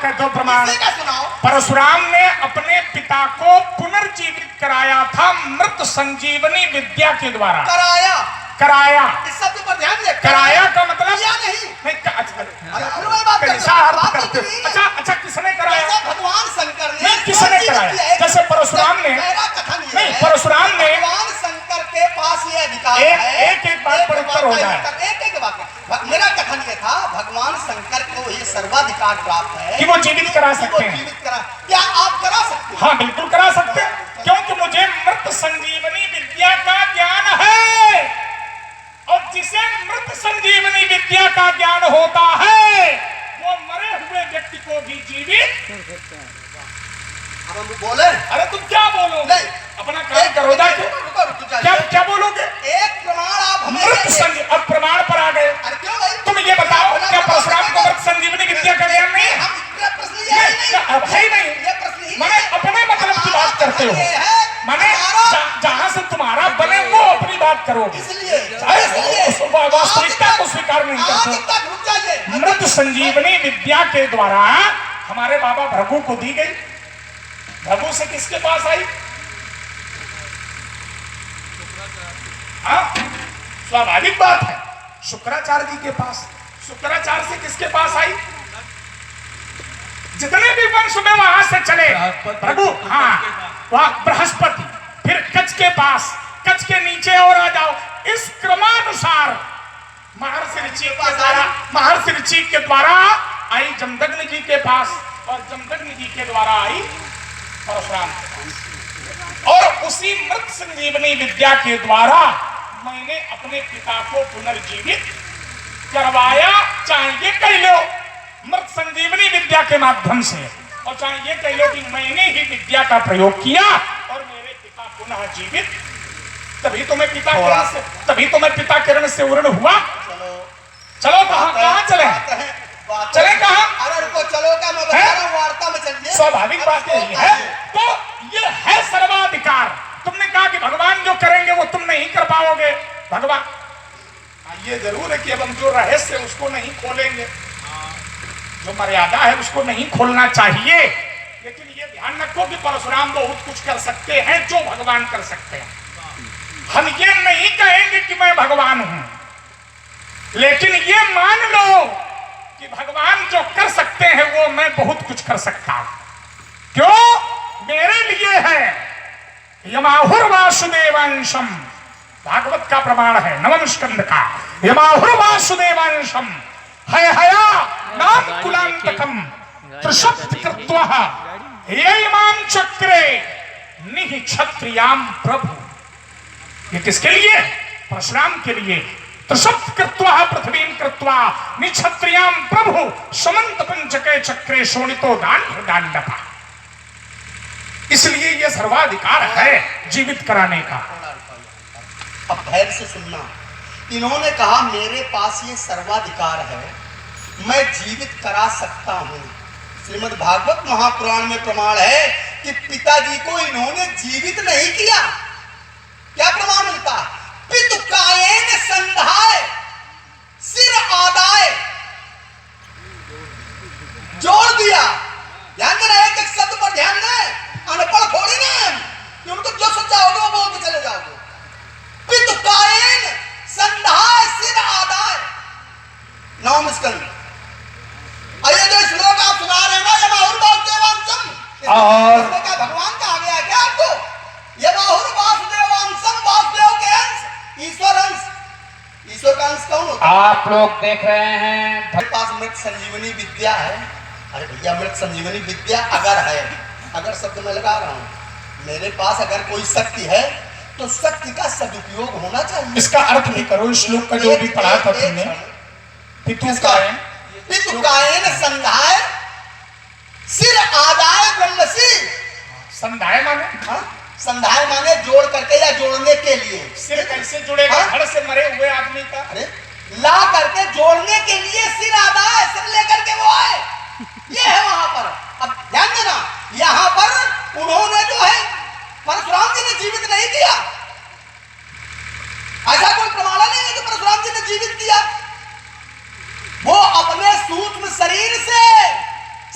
है दो प्रमाण। किसी का सुनाओ। परशुराम ने अपने पिता को पुनर्जीवित कराया था मृत संजीवनी विद्या के द्वारा। कराया इस शब्द पर ध्यान दे। कराया का मतलब या नहीं अच्छा किसने कराया? भगवान शंकर ने। नहीं, किसने कराया? जैसे परशुराम ने नहीं, परशुराम ने भगवान शंकर के पास ये अधिकार है। एक बात पर उत्तर हो जाए। एक बात मेरा कथन ये था, भगवान शंकर को ये सर्वाधिकार प्राप्त है कि वो जीवित करा सकते हैं। जीवित करा, क्या आप करा सकते हैं? हाँ बिल्कुल करा सकते हैं, क्योंकि मुझे मृत संजीवनी विद्या का ज्ञान है, और जिसे मृत संजीवनी विद्या का ज्ञान होता है वो मरे हुए व्यक्ति को भी जीवित। अब हम बोले, अरे तुम क्या बोलो? नहीं, अपना काम करो जाके। क्या बोलोगे? एक प्रमाण आप हमें मृत संजीव, अब प्रमाण पर आ गए। अरे क्यों भाई? तुम ये बताओ, क्या परशुराम को मृत संजीवनी विद्या का ज्ञान नहीं है? अब है ही नहीं। मैंने अपने मतलब की बात करते हो, मैंने जहां से तुम्हारा बने वो अपनी बात करोगे, वास्तविकता को स्वीकार नहीं करते। मृत संजीवनी विद्या के द्वारा हमारे बाबा भृगु को दी गई। भृगु से किसके पास आई? हाँ, स्वाभाविक बात है, शुक्राचार्य जी के पास। शुक्राचार्य से किसके पास आई? जितने भी वंश में वहां से चले प्रभु, हाँ वहां बृहस्पति, फिर कच्छ के पास, कच्छ के नीचे और आ जाओ, इस क्रमानुसार महर्षि ऋषि के द्वारा आई जमदग्नि जी के पास, और जमदग्नि जी के द्वारा आई परशुराम के पास। और उसी मृत संजीवनी विद्या के द्वारा मैंने अपने पिता को पुनर्जीवित करवाया। चाहे ये कह लो मृत संजीवनी विद्या के माध्यम से, और चाहे ये कह लो कि मैंने ही विद्या का प्रयोग किया और मेरे पिता पुनः जीवित। तभी तो मैं पिता किरण से उर्ण हुआ। चलो कहाँ चले? चले कहाँ? अरे रुको, चलो क्या मैं बता रहा हूँ, वार्ता में चलिए। स्वाभाविक बात यही है। तो ये है सर्वाधिकार। तुमने कहा कि भगवान जो करेंगे वो तुम नहीं कर पाओगे। भगवान, ये जरूर है कि अब हम जो रहस्य उसको नहीं खोलेंगे, जो मर्यादा है उसको नहीं खोलना चाहिए, लेकिन ये ध्यान रखो कि परशुराम बहुत कुछ कर सकते हैं जो भगवान कर सकते हैं। हम ये नहीं कहेंगे कि मैं भगवान हूं, लेकिन ये मान लो कि भगवान जो कर सकते हैं वो मैं बहुत कुछ कर सकता हूं। क्यों? मेरे लिए है यमाहुर वासुदेवांशम, भागवत का प्रमाण है, नवम स्कंद का। यमाहुर वासुदेवांशम हया नाम कुलांतकम त्रिशब्द कृत्वा यैमां चक्रे निहि क्षत्रियाम प्रभु। ये किसके लिए? परशुराम के लिए। त्रिशब्द कृत्वा पृथ्वीं कृत्वा निक्षत्रियाम प्रभु समंत पंचके चक्रे शोणितो दांडका। इसलिए यह सर्वाधिकार है जीवित कराने का। अब धैर्य से सुनना, इन्होंने कहा मेरे पास ये सर्वाधिकार है, मैं जीवित करा सकता हूं। श्रीमद् भागवत महापुराण में प्रमाण है कि पिताजी को इन्होंने जीवित नहीं किया। क्या प्रमाण मिलता? पितु कायेन संधाय सिर आदाय, जोड़ दिया। ध्यान देना, एक एक शब्द पर ध्यान दें। अनपढ़ थोड़ी ना, उनको जो सोचा होगा वो बोल के चले जाओगे। पितु कायेन संधाय सिर आदाय, नवम स्कंद। ये जो श्लोक आप सुना रहे हैं ना, ये बाहुर वासुदेवांशम, इसमें क्या भगवान कहा गया क्या आपको? ये बाहुर वासुदेवांशम, वासुदेव के अंश, ईश्वर अंश। ईश्वर का अंश कौन होता है? आप लोग देख रहे हैं मेरे पास मृत संजीवनी विद्या है। अरे भैया, मृत संजीवनी विद्या अगर है, अगर शब्द मैं लगा रहा हूं, मेरे पास अगर कोई शक्ति है तो शक्ति का सदुपयोग होना चाहिए। इसका अर्थ भी करो, इस श्लोक का जो भी पढ़ा था तुमने, पितु कायेन संधाय सिर आदाय ब्रह्मसी। संधाय माने? हाँ, संधाय माने जोड़ करके या जोड़ने के लिए। सिर कैसे जुड़ेगा? धड़ से मरे हुए आदमी का। अरे ला करके जोड़ने के लिए सिर आदाय, सिर लेकर के वो आए, ये है वहां पर। अब ध्यान देना, यहां पर उन्होंने जो है परशुराम जी ने जीवित नहीं किया। ऐसा कोई प्रमाण नहीं है कि परशुराम जी ने जीवित किया। वो अपने सूक्ष्म शरीर से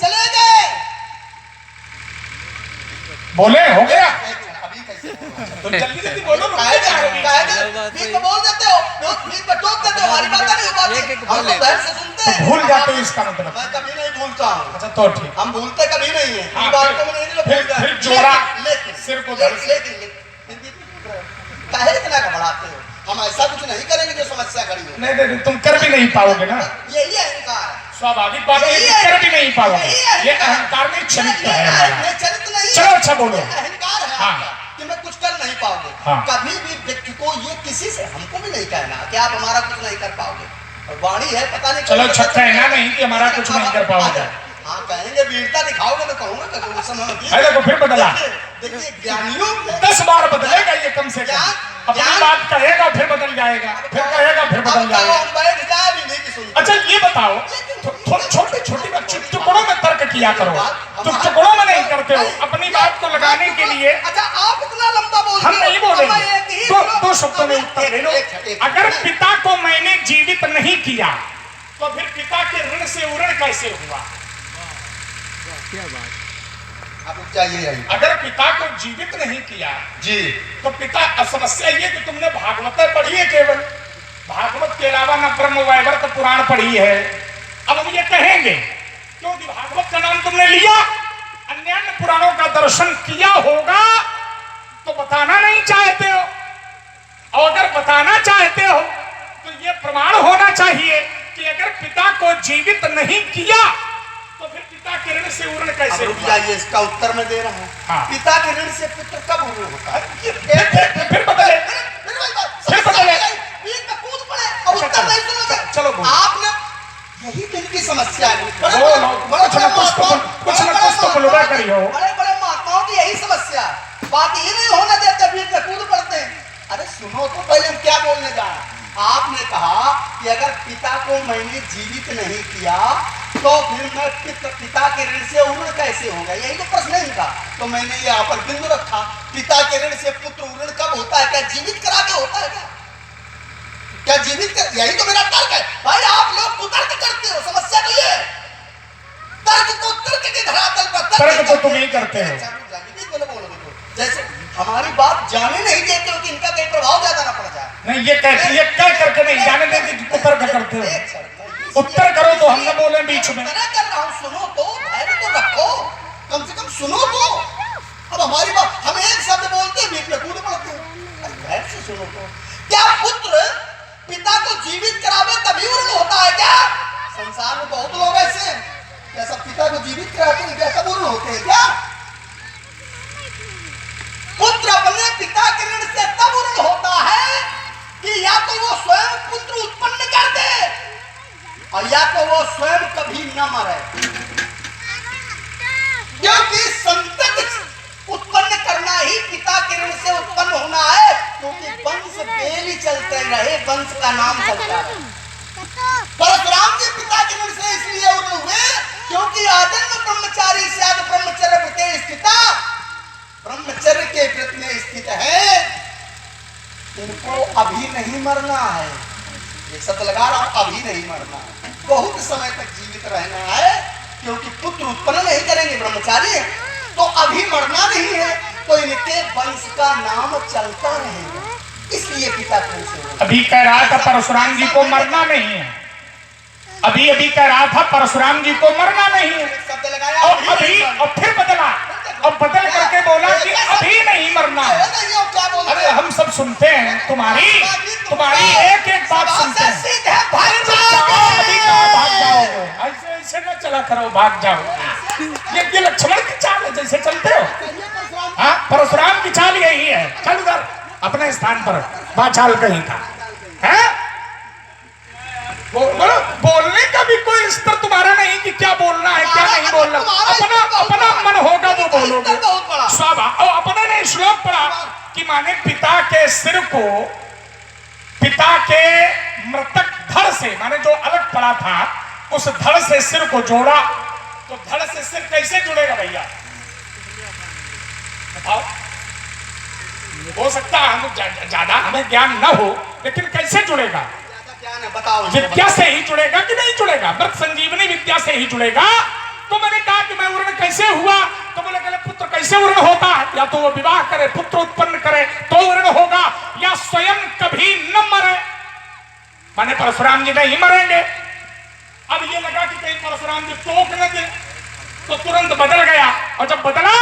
चले गए बोले हो गया अभी कैसे बोलूं? तो जल्दी जल्दी बोलो ना, काहे क्या है? बीच में बोल देते हो, बीच में टोक देते हो, हमारी बातें नहीं हो पाती, हम तो धैर्य से सुनते हैं। भूल जाते हो इसका मतलब। मैं कभी नहीं भूलता हूँ, अच्छा तो ठीक। हम भूलते कभी नहीं है, हाँ, इन बातों में नहीं फिर जोड़ा लेकिन सिर को धड़ से। काहे इतना घबराते हो? हम ऐसा कुछ नहीं करेंगे जो समस्या खड़ी हो। नहीं नहीं तुम कर भी नहीं पाओगे ना, यही अहंकार है। स्वाभाविक बात है, यही कर भी नहीं पाओगे, यही ये अहंकार में चरित्र है हमारा। चरित्र नहीं है। चलो अच्छा बोलो। ये अहंकार है हाँ। आपका कि मैं कुछ कर नहीं पाओगे। हाँ। कभी भी व्यक्ति को ये किसी से हमको भी नहीं कहना कि आप हमारा कुछ नहीं कर पाओगे। और वाणी है पता नहीं चलो अच्छा कहना नहीं कि हमारा कुछ नहीं कर पाओगे। हाँ कहेंगे, वीरता दिखाओगे तो कहूंगा कि उस समय अरे देखो फिर बदला। देखिए ज्ञानियों 10 बार बदलेगा ये कम से कम। अपनी बात कहेगा फिर बदल जाएगा, फिर कहेगा फिर बदल जाएगा। हम बैठ जाए भी नहीं कि सुनिए। अच्छा ये बताओ, थोड़ी छोटी छोटी बात टुकड़ों में तर्क किया करो, तुम टुकड़ों में नहीं करते हो अपनी बात को लगाने के लिए। अच्छा आप इतना लंबा बोल हम नहीं बोलेंगे, दो शब्दों में उत्तर दे लो। अगर पिता को मैंने जीवित नहीं किया तो फिर पिता के ऋण से उऋण कैसे हुआ? क्या बात, आप चाहिए यही। अगर पिता को जीवित नहीं किया जी तो पिता, समस्या ये कि तुमने भागवत पढ़ी है, केवल भागवत के अलावा न ब्रह्म वैवर्त पुराण पढ़ी है। अब हम ये कहेंगे क्योंकि भागवत का नाम तुमने लिया, अन्य पुराणों का दर्शन किया होगा तो बताना नहीं चाहते हो, और अगर बताना चाहते हो तो ये प्रमाण होना चाहिए कि अगर पिता को जीवित नहीं किया तो फिर पिता के ऋण से उऋण कैसे रुक हुआ? जाइए, इसका उत्तर मैं दे रहा हूँ। हाँ। पिता के ऋण से पुत्र कब उऋण होता है? फिर बदले, फिर बदले। बीच में कूद पड़े और उत्तर नहीं सुनोगे। चलो बोलो। आपने यही दिल की समस्या है। बोलो, कुछ न कुछ तो बोलबा करियो। बड़े बड़े महात्माओं की यही समस्या है। बात ये नहीं होने देते, बीच में कूद पड़ते हैं। अरे सुनो तो पहले हम क्या बोलने जा रहे हैं। आपने कहा कि अगर पिता को मैंने जीवित नहीं किया तो फिर मैं पिता के ऋण से उऋण कैसे होगा, यही तो प्रश्न है इनका। तो मैंने यहाँ पर बिंदु रखा, पिता के ऋण से पुत्र उऋण कब होता है? क्या जीवित करा के होता है क्या? क्या जीवित कर? यही तो मेरा तर्क है भाई। आप लोग कुतर्क करते हो, समस्या तो ये तर्क को तर्क के धरातल पर तर्क तो तुम ही करते हो। जैसे हमारी बात जाने नहीं देते हो कि इनका कहीं प्रभाव ज्यादा ना पड़ जाए। नहीं ये कह करके नहीं जाने देते कि तर्क करते हो। उत्तर करो तो हम न बोले बीच में। कर रहा हूँ, सुनो तो, धैर्य तो रखो, कम से कम सुनो तो। अब हमारी बात, हम एक शब्द बोलते हैं बीच में कूद पड़ते हैं। धैर्य से सुनो तो। क्या पुत्र पिता को जीवित करावे तभी उऋण होता है क्या? संसार में बहुत लोग ऐसे हैं, क्या सब पिता को जीवित कराते हैं क्या सब उऋण होते हैं क्या? पुत्र अपने पिता के ऋण से तब उऋण होता है कि या तो वो स्वयं पुत्र उत्पन्न कर दे और या तो वो स्वयं कभी न मरे। क्योंकि संतति उत्पन्न करना ही पिता के ऋण से उत्पन्न होना है, क्योंकि वंश बेली चलते रहे, वंश का नाम चलता रहे। परशुराम जी पिता के ऋण से इसलिए उऋण हुए क्योंकि आजन्म ब्रह्मचारी से ब्रह्मचर्य व्रते स्थिता, ब्रह्मचर्य के व्रत में स्थित है। इनको अभी नहीं मरना है, एक शब्द लगा रहा हूं, अभी नहीं मरना है, बहुत समय तक जीवित रहना है। क्योंकि पुत्र उत्पन्न नहीं करेंगे, ब्रह्मचारी है, तो अभी मरना नहीं है, तो इनके वंश का नाम चलता रहेगा। इसलिए पिता से अभी कह रहा था परशुराम जी को मरना नहीं है, अभी कह रहा था परशुराम जी को मरना नहीं है, शब्द लगाया और अभी और फिर बदला, और बदल करके बोला कि अभी नहीं मरना है। अरे हम सब सुनते हैं, तुम्हारी एक एक बात सुनते हैं। अभी कहाँ भाग जाओगे? ऐसे ऐसे न चला करो, भाग जाओ। ये लक्ष्मण की चाल है, जैसे चलते हो। हाँ, परशुराम की चाल यही है, चल उधर अपने स्थान पर, बाचाल कहीं का है। बोलने का भी कोई स्तर तुम्हारा नहीं कि क्या बोलना है क्या नहीं बोलना। अपना मन होगा वो बोलोगे। और अपने ने श्लोक पढ़ा कि माने पिता के सिर को, पिता के मृतक धड़ से, माने जो अलग पड़ा था उस धड़ से सिर को जोड़ा, तो धड़ से सिर कैसे जुड़ेगा भैया बताओ? हो सकता है ज्यादा हमें ज्ञान न हो, लेकिन कैसे जुड़ेगा? बताओ, विद्या से ही जुड़ेगा कि नहीं जुड़ेगा? मृत संजीवनी विद्या से ही जुड़ेगा। तो मैंने कहा कि मैं उऋण कैसे हुआ, तो बोले पुत्र कैसे उऋण होता है? या तो वो विवाह करे, पुत्र उत्पन्न करे तो ऋण होगा, या स्वयं कभी न मरे। माने परशुराम जी नहीं मरेंगे। अब ये लगा कि कहीं परशुराम जी टोक न दे, तो तुरंत बदल गया, और जब बदला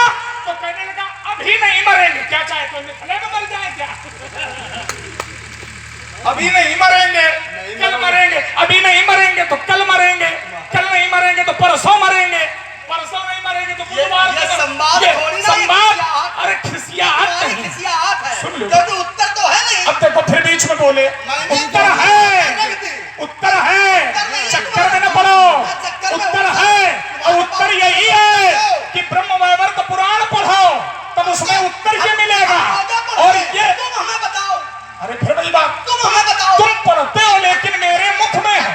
तो कहने लगा अभी नहीं मरेंगे। क्या चाहे तो मिथले में मर जाए क्या? अभी नहीं मरेंगे, कल मरेंगे। अभी नहीं मरेंगे तो कल मरेंगे, कल नहीं मरेंगे तो परसों मरेंगे, परसों नहीं मरेंगे तो बुधवार ये संवाद थोड़ी ना, संवाद। ये अरे खिसियात नहीं, खिसियात है, सुन लो। क्योंकि उत्तर तो है नहीं। अब देखो फिर बीच में बोले उत्तर है, उत्तर है, चक्कर में न पड़ो, उत्तर है। और उत्तर यही है कि ब्रह्म वैवर्त पुराण पढ़ो, तब उसमें उत्तर ये मिलेगा। और ये तुम हमें बताओ, अरे फिर वही बात, तुम हमें बताओ, तुम पढ़ते हो लेकिन मेरे मुख में है,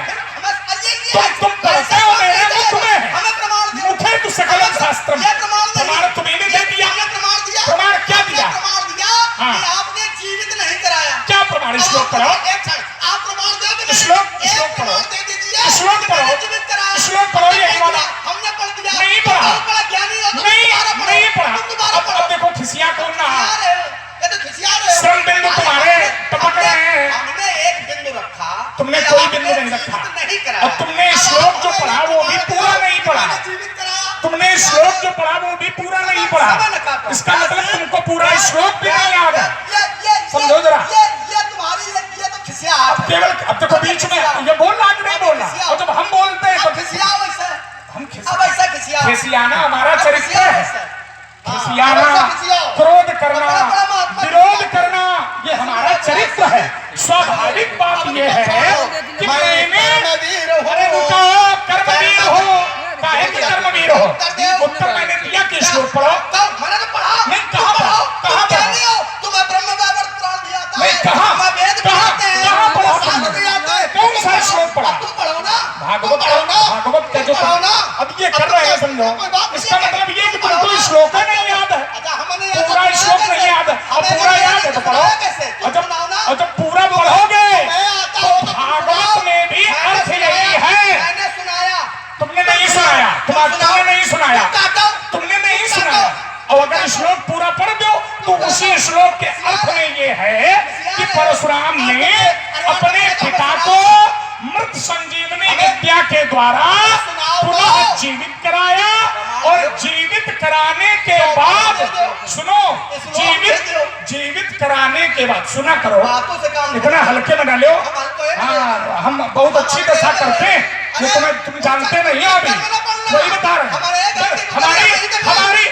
तुम पढ़ते हो मेरे मुख में है। हमें प्रमाण दो, मुखे तो सकल शास्त्र, ये प्रमाण नहीं, प्रमाण तुम्हें दे दिया। हमने प्रमाण दिया, प्रमाण क्या दिया? प्रमाण दिया हाँ। कि आपने जीवित नहीं कराया। क्या प्रमाण? श्लोक पढ़ो, एक क्षण, आप प्रमाण दो कि श्लोक एक पढ़ो, प्रमाण दे दीजिए, श्लोक कि पढ़ो, मैंने जीवित कराया। श्लोक पढ़ो, यही वाला। हमने पढ़ दिया, नहीं पढ़ा, बहुत बड़ा ज्ञानी हो तो नहीं दोबारा पढ़ो, नहीं पढ़ा। तुम दोबारा पढ़ो। अब देखो खिसिया कौन रहा, खिसिया रहे हो, ये तो खिसिया रहे हो। श्रम बिंदु तुम्हारे टपक रहे हैं। हमने एक बिंदु रखा, तुमने कि कोई आपने बिंदु नहीं रखा। जीवित नहीं कराया। और तुमने अब श्लोक आप जो हमें पढ़ा वो भी प्रमाण दो पूरा नहीं कि पढ़ा। मैंने जीवित कराया। तुमने श्लोक जो पढ़ा वो भी पूरा नहीं पढ़ा। इसका मतलब तुमको पूरा श्लोक भी नहीं याद है। समझो जरा। ये तुम्हारी ये तो खिसिया है। केवल अब देखो बीच में ये बोल रहा कि नहीं बोल रहा, और जब हम बोलते हैं तो खिसिया वैसा है। हम अब ऐसा खिसिया खिसियाना हमारा चरित्र है। खिसियाना, अब ऐसा खिसियाओ। क्रोध करना, बड़ा बड़ा महात्मा विरोध करना, ये हमारा चरित्र है। स्वाभाविक बात ये है कि मैंने, अरे रुको, कर्मवीर हो, काहे के कर्मवीर हो? उत्तर मैंने दिया कि श्लोक पढ़ो। मैंने तो पढ़ा। नहीं, कहाँ पढ़ा? कहाँ पढ़ा? तुम्हें ब्रह्म वैवर्त पुराण दिया था। नहीं, कहाँ? तुम्हें वेद कहाँ? पढ़ाते हैं। कहाँ पढ़ा शास्त्र तुमने? दियाते हैं। कौन सा श्लोक पढ़ा? अब तुम पढ़ो ना। भागवत तुम पढ़ो ना। भागवत का जो तुम पढ़ो ना। अब ये कर रहे हैं समझो, कोई बात नहीं इसका है। मतलब ये कि तुम पढ़ो तुमको ना। श्लोक ही नहीं याद है। अच्छा, हमने ये पूरा तो श्लोक पढ़ा नहीं याद है। अब कैसे? पूरा याद है तो पढ़ो। कैसे? तुम और जब सुनाओ ना। और जब पूरा पढ़ोगे मैं आता तो हो तो तुम भागवत सुनाओ। में भी मैंने अर्थ सुनाया। यही है। मैंने सुनाया। तुमने नहीं सुनाया, तुमने नहीं सुनाया, तुमने नहीं सुनाया। और अगर श्लोक पूरा पढ़ दो तो उसी श्लोक के अर्थ में ये है कि परशुराम ने अपने पिता को मृत संजीवनी विद्या के द्वारा पुनः जीवित कराया, और जीवित कराने के बाद सुनो, जीवित कराने के बाद सुना करो, बातों से काम इतना हल्के में डालो। हाँ, हम बहुत अच्छी दशा करते हैं, ये तुम जानते नहीं हो। अभी वही बता रहे हैं, हमारी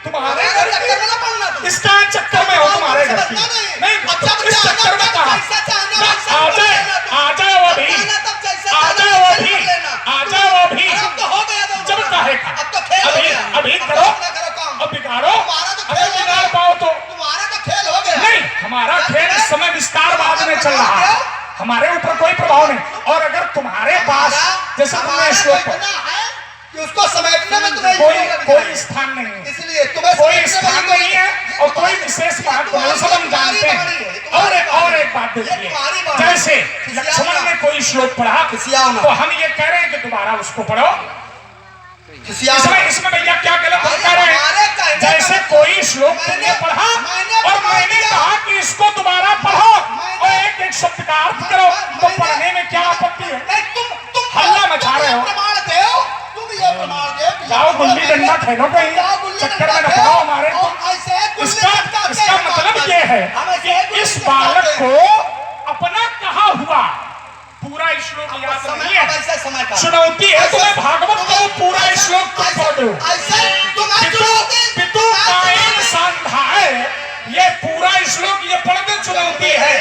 तुम्हारे घर की, इसका चक्कर में हो तुम्हारे घर की नहीं, इस चक्कर में कहा आ जाओ अभी, आ जाओ अभी, आ जाओ अभी, जब कहे अभी करो, अब बिगाड़ो, अगर बिगाड़ पाओ तो तुम्हारा तो खेल हो गया। नहीं, हमारा खेल इस समय विस्तारवाद में चल रहा है, हमारे ऊपर कोई प्रभाव नहीं। और अगर तुम्हारे पास जैसे तुमने श्लोक कि उसको समेटने में तुम्हें कोई स्थान नहीं है, इसलिए तुम्हें कोई स्थान नहीं है और कोई विशेष बात नहीं, सब हम जानते हैं। और एक बात देखिए, जैसे लक्ष्मण ने कोई श्लोक पढ़ा तो हम ये कह रहे हैं कि दोबारा उसको पढ़ो। इसमें भैया क्या गलत कह रहे हैं? जैसे कोई श्लोक तुमने पढ़ा और मैंने कहा कि इसको दोबारा पढ़ो और एक एक शब्द का अर्थ करो, तो पढ़ने में क्या आपत्ति है? हल्ला मचा रहे हो। जाओ गुल्ली डंडा खेलो कहीं, चक्कर में न पड़ो हमारे। इसका मतलब ये है कि इस बालक को अपना कहा हुआ पूरा श्लोक याद नहीं है, चुनौती है तुम्हें भागवत का वो पूरा श्लोक तुम पढ़ो। पितु कायेन सांधाय, ये पूरा श्लोक ये पढ़ने चुनौती है।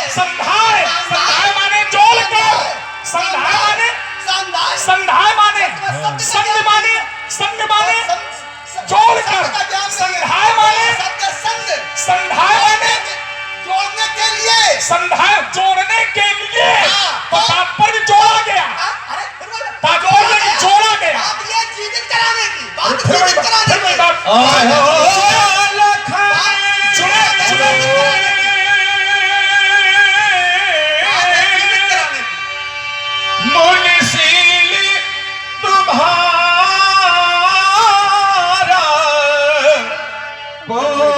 संधाय, संधाय माने जोड़ कर, संधाय माने संधाय माने संग माने संग माने जोड़ कर, संधाय माने संधाय माने जोड़ने के लिए, संधाय जोड़ने के लिए, तो तात्पर्य जोड़ा गया, तात्पर्य जोड़ा गया। ये जीवित कराने की बात, जीवित कराने की को